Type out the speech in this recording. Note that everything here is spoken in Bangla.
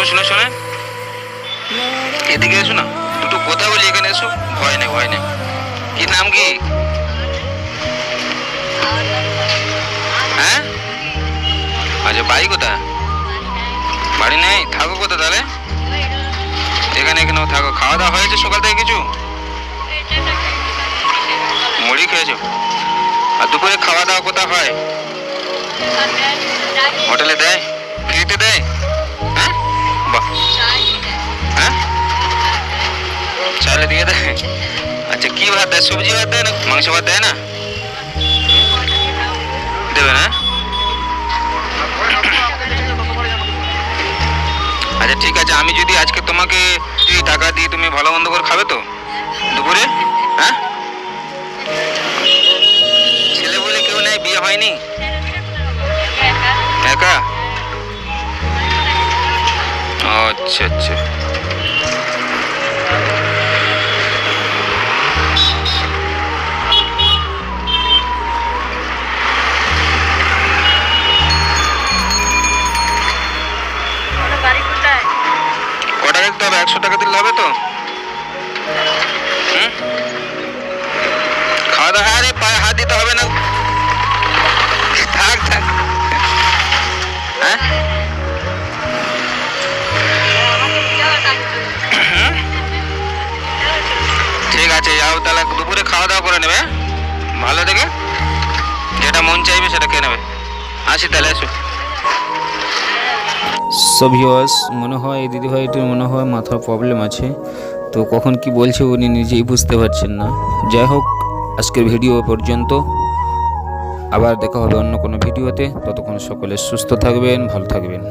শোনো শোনে, এদিকে এসো না, দুটো কথা বলি, এখানে এসো। ভয় নেই ভয় নেই। কি নাম কি? হ্যাঁ, আচ্ছা বাড়ি কোথায়? বাড়ি নেই, থাকো কোথায় তাহলে? এখানে এখানেও থাকো। খাওয়া দাওয়া হয়েছে সকাল থেকে কিছু? মুড়ি খেয়েছো? আর দুপুরে খাওয়া দাওয়া কোথায় হয়? হোটেলে দেয়? ফ্রিতে দেয়? হ্যাঁ, বাহ। হ্যাঁ, চালে দিয়ে দেয়। আচ্ছা কি ভাত দেয়? সবজি ভাত দেয় না মাংস ভাত দেয় না? দেবে না? আচ্ছা ঠিক আছে, আমি যদি আজকে তোমাকে টাকা দিই, তুমি ভালো মন্দ করে খাবে তো দুপুরে? হ্যাঁ, ছেলে বলে কেউ নেই? বিয়ে হয়নি? একা? আচ্ছা আচ্ছা। কটা দেখতে হবে? 100 টাকা দিলে হবে তো? হুম, খাওয়া দাওয়া? আরে পায়ে হাত দিতে হবে না, থাক থাক। হ্যাঁ, ঠিক আছে যাও তাহলে, দুপুরে খাওয়া দাওয়া করে নেবে। ভালো দেখে যেটা মন চাইবে সেটা খেয়ে নেবে। আসি তাহলে, এসো। সব ভিউয়ার্স, মনে হয় এই দিদিভাইটির মনে হয় মাথার প্রবলেম আছে, তো কখন কি বলছে উনি নিজেই বুঝতে পারছেন না। যাই হোক, আজকের ভিডিও পর্যন্ত, আবার দেখা হবে অন্য কোনো ভিডিওতে। ততক্ষণ সকলে সুস্থ থাকবেন, ভালো থাকবেন।